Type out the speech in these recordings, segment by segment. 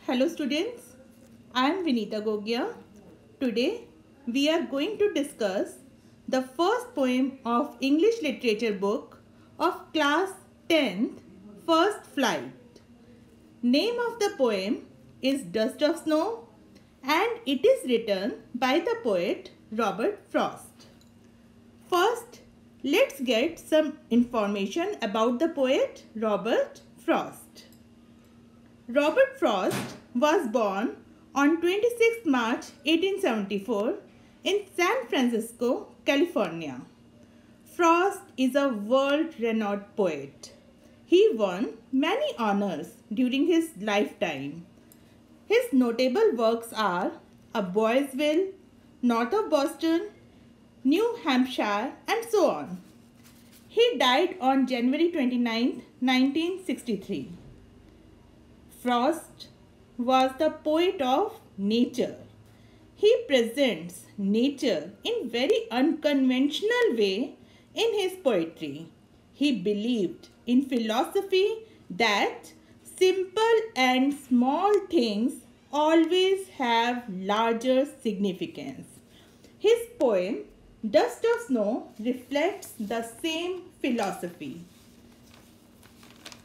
Hello students, I am Vinita Gogia. Today we are going to discuss the first poem of English literature book of class 10th, First Flight. Name of the poem is Dust of Snow and it is written by the poet Robert Frost. First, let's get some information about the poet Robert Frost. Robert Frost was born on 26 March 1874 in San Francisco, California. Frost is a world-renowned poet. He won many honors during his lifetime. His notable works are A Boy's Will, North of Boston, New Hampshire, and so on. He died on January 29, 1963. Frost was the poet of nature. He presents nature in very unconventional way in his poetry. He believed in philosophy that simple and small things always have larger significance. His poem Dust of Snow reflects the same philosophy.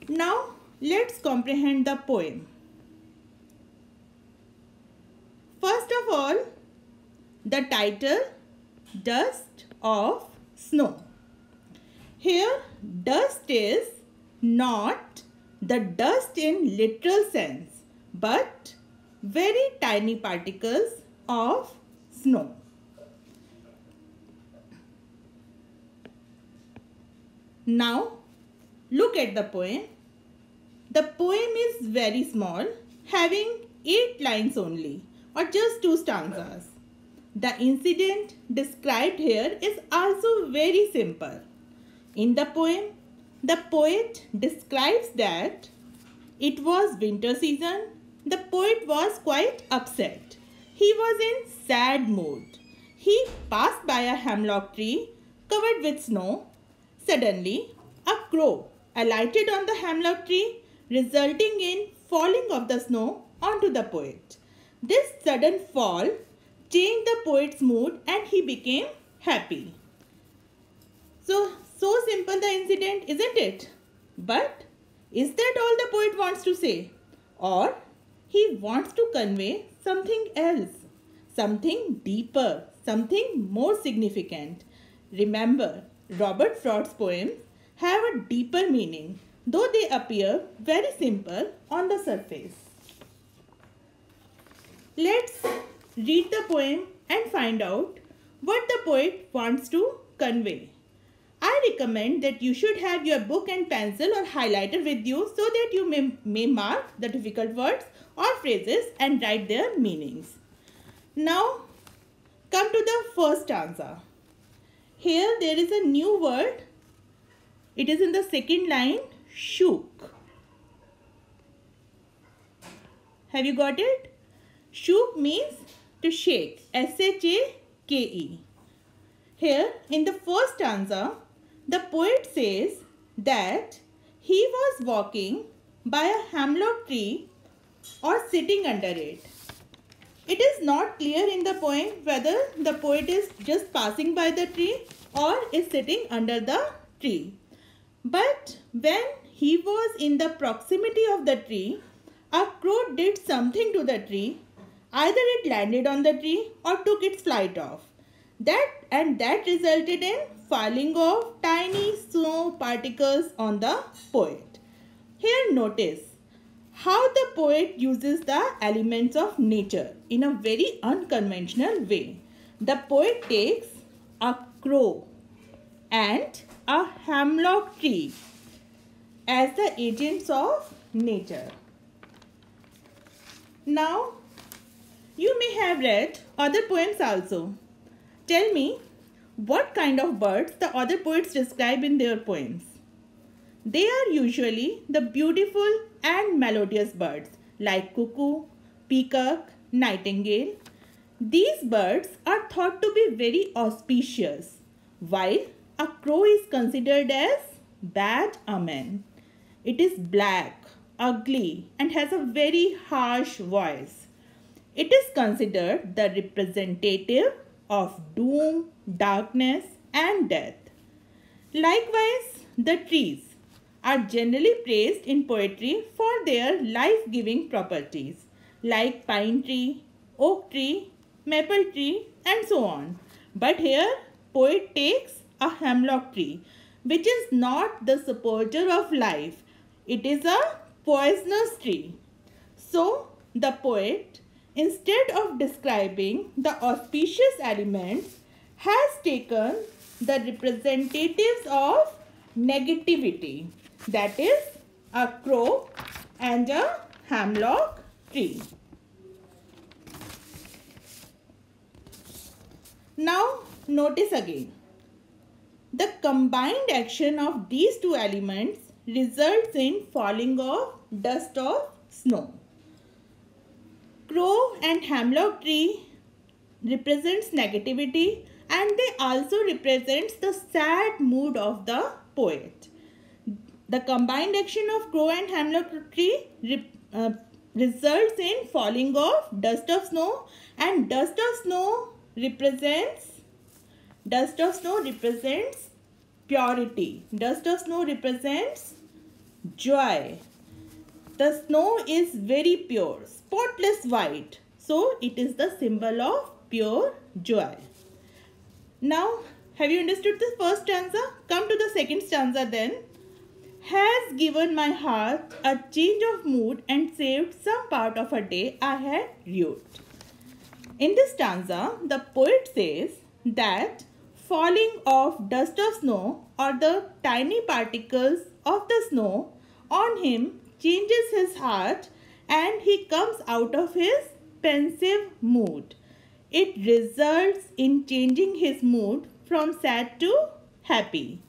Now, let's comprehend the poem. First of all, the title Dust of Snow. Here, dust is not the dust in literal sense, but very tiny particles of snow. Now, look at the poem. The poem is very small, having 8 lines only, or just 2 stanzas. The incident described here is also very simple. In the poem, the poet describes that it was winter season. The poet was quite upset. He was in sad mood. He passed by a hemlock tree covered with snow. Suddenly, a crow alighted on the hemlock tree, resulting in falling of the snow onto the poet. This sudden fall changed the poet's mood and he became happy. So simple the incident, isn't it? But is that all the poet wants to say? Or he wants to convey something else, something deeper, something more significant. Remember, Robert Frost's poems have a deeper meaning, though they appear very simple on the surface. Let's read the poem and find out what the poet wants to convey. I recommend that you should have your book and pencil or highlighter with you so that you may mark the difficult words or phrases and write their meanings. Now, come to the first stanza. Here there is a new word. It is in the second line, shook. Have you got it? Shook means to shake, S-H-A-K-E. Here in the first stanza, the poet says that he was walking by a hemlock tree or sitting under it. It is not clear in the poem whether the poet is just passing by the tree or is sitting under the tree. But when he was in the proximity of the tree, a crow did something to the tree. Either it landed on the tree or took its flight off. That resulted in falling of tiny snow particles on the poet. Here notice how the poet uses the elements of nature in a very unconventional way. The poet takes a crow and a hemlock tree as the agents of nature. Now, you may have read other poems also. Tell me, what kind of birds the other poets describe in their poems? They are usually the beautiful and melodious birds like cuckoo, peacock, nightingale. These birds are thought to be very auspicious, while a crow is considered as bad omen. It is black, ugly, and has a very harsh voice. It is considered the representative of doom, darkness, and death. Likewise, the trees are generally praised in poetry for their life-giving properties, like pine tree, oak tree, maple tree, and so on. But here, poet takes a hemlock tree, which is not the supporter of life. It is a poisonous tree. So, the poet, instead of describing the auspicious elements, has taken the representatives of negativity, that is a crow and a hemlock tree. Now notice again, the combined action of these two elements results in falling of dust of snow. Crow and hemlock tree represents negativity, and they also represents the sad mood of the poet. The combined action of crow and hemlock tree results in falling of dust of snow, and dust of snow represents purity. Dust of snow represents joy. The snow is very pure, spotless white. So it is the symbol of pure joy. Now, have you understood the first stanza? Come to the second stanza then. Has given my heart a change of mood and saved some part of a day I had rued. In this stanza, the poet says that falling of dust of snow or the tiny particles of the snow on him changes his heart and he comes out of his pensive mood. It results in changing his mood from sad to happy.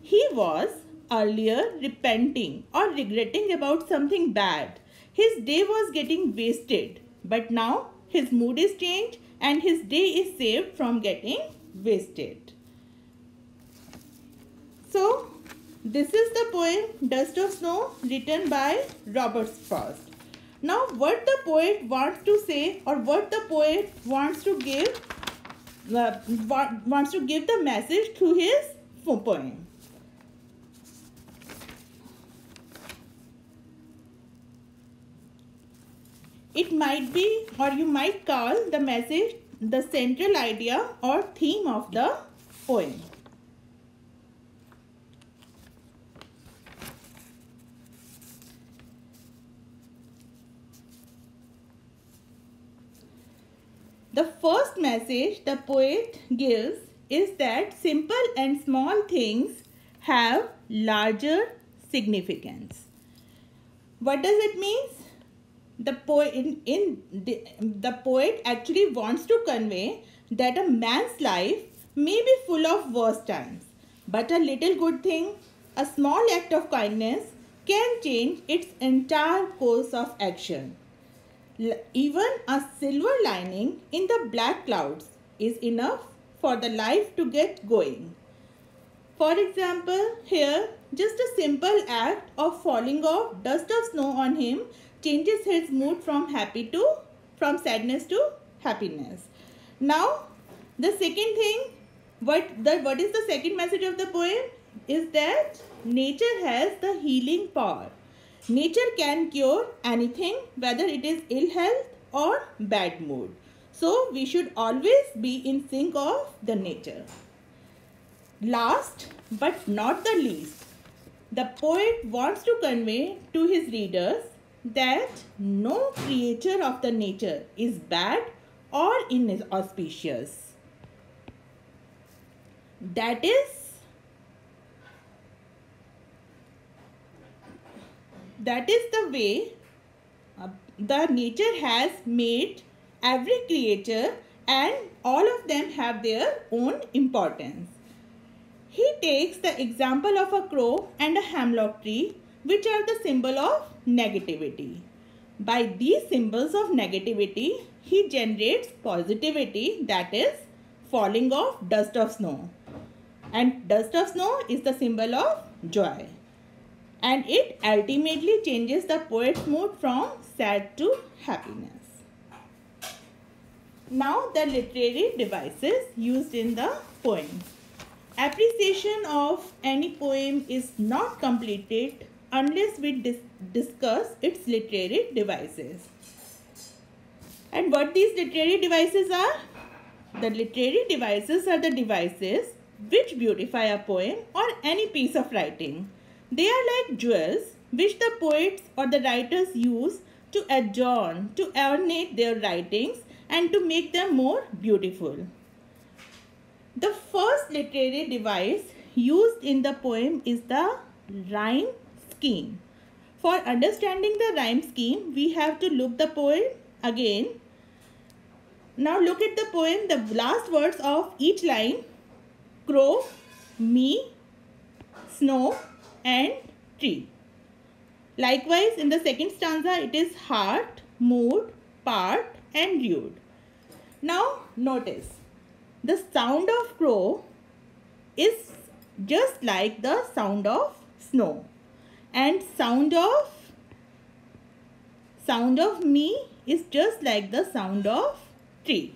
He was earlier repenting or regretting about something bad. His day was getting wasted, but now his mood is changed and his day is saved from getting wasted. So, this is the poem Dust of Snow written by Robert Frost. Now, what the poet wants to say, or what the poet wants to give the message through his poem. It might be, or you might call the message the central idea or theme of the poem. The first message the poet gives is that simple and small things have larger significance. What does it mean? The poet actually wants to convey that a man's life may be full of worse times, but a little good thing, a small act of kindness can change its entire course of action. Even a silver lining in the black clouds is enough for the life to get going. For example, here just a simple act of falling off dust of snow on him changes his mood from sadness to happiness. Now, the second thing, what is the second message of the poem? Is that nature has the healing power. Nature can cure anything, whether it is ill health or bad mood. So, we should always be in sync of the nature. Last but not the least, the poet wants to convey to his readers that no creature of the nature is bad or inauspicious. That is the way the nature has made every creature, and all of them have their own importance. He takes the example of a crow and a hemlock tree, which are the symbol of negativity. By these symbols of negativity, he generates positivity, that is falling of dust of snow. And dust of snow is the symbol of joy. and it ultimately changes the poet's mood from sad to happiness. Now the literary devices used in the poem. Appreciation of any poem is not completed unless we discuss its literary devices. And what these literary devices are? The literary devices are the devices which beautify a poem or any piece of writing. They are like jewels which the poets or the writers use to adorn, to ornate their writings and to make them more beautiful. The first literary device used in the poem is the rhyme scheme. For understanding the rhyme scheme, we have to look the poem again. Now look at the poem, the last words of each line: crow, me, snow and tree. Likewise, in the second stanza, it is heart, mood, part and rude. Now notice, the sound of crow is just like the sound of snow, and sound of me is just like the sound of tree.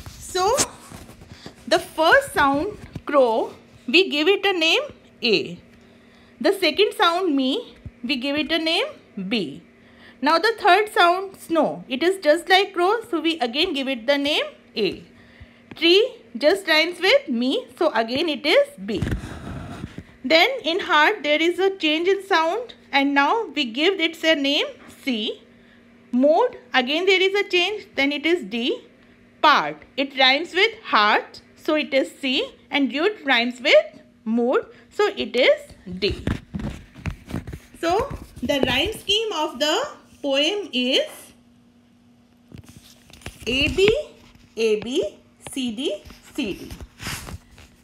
So the first sound crow, we give it a name A. The second sound me, we give it a name B. Now the third sound snow, it is just like crow, so we again give it the name A. Tree just rhymes with me, so again it is B. Then in heart there is a change in sound and now we give it a name C. Mood, again there is a change, then it is D. Part, it rhymes with heart, so it is C, and rude rhymes with mood, so it is D. So the rhyme scheme of the poem is AB, AB, CD, CD.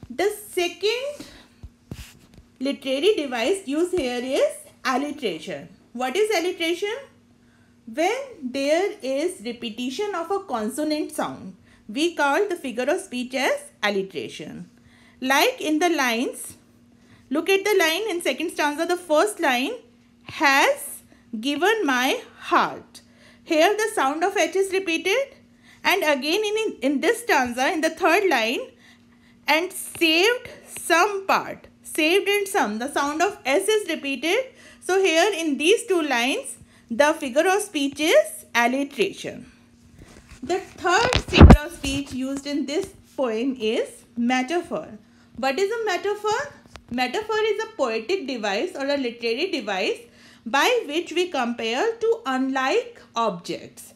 The second literary device used here is alliteration. What is alliteration? When there is repetition of a consonant sound, we call the figure of speech as alliteration. Like in the lines, look at the line in second stanza, the first line, has given my heart. Here the sound of H is repeated, and again in this stanza, in the third line, and saved some part. Saved and some, the sound of S is repeated. So here in these two lines, the figure of speech is alliteration. The third figure of speech used in this poem is metaphor. What is a metaphor? Metaphor is a poetic device or a literary device by which we compare two unlike objects.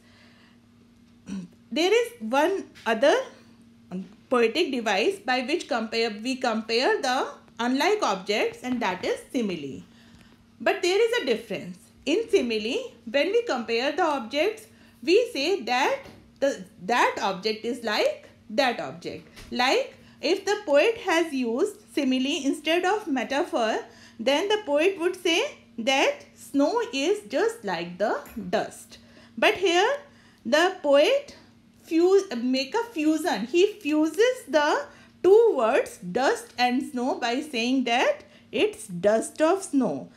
There is one other poetic device by which we compare the unlike objects, and that is simile. But there is a difference. In simile, when we compare the objects, we say that that object is like that object. Like if the poet has used simile instead of metaphor, then the poet would say that snow is just like the dust. But here the poet make a fusion. He fuses the two words dust and snow by saying that it's dust of snow.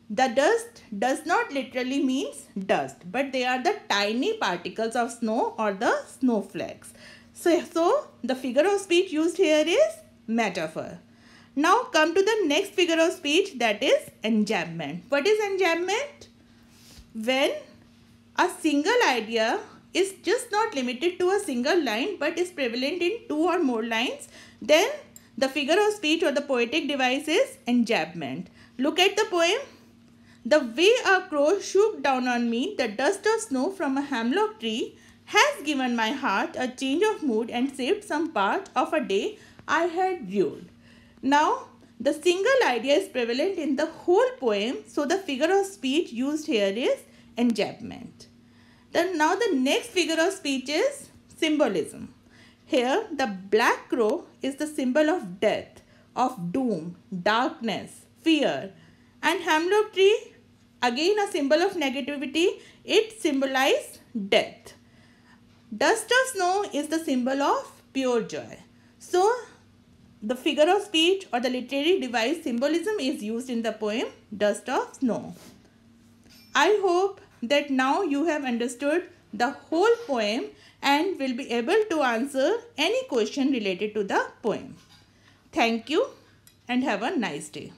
The dust does not literally means dust, but they are the tiny particles of snow or the snowflakes. So the figure of speech used here is metaphor. Now come to the next figure of speech, that is enjambment. What is enjambment? When a single idea is just not limited to a single line but is prevalent in two or more lines, then the figure of speech or the poetic device is enjambment. Look at the poem. The way a crow shook down on me the dust of snow from a hemlock tree has given my heart a change of mood and saved some part of a day I had ruled. Now, the single idea is prevalent in the whole poem, so the figure of speech used here is enjambment. Now the next figure of speech is symbolism. Here, the black crow is the symbol of death, of doom, darkness, fear, and hemlock tree, again a symbol of negativity, it symbolizes death. Dust of snow is the symbol of pure joy. So, the figure of speech or the literary device symbolism is used in the poem Dust of Snow. I hope that now you have understood the whole poem and will be able to answer any question related to the poem. Thank you and have a nice day.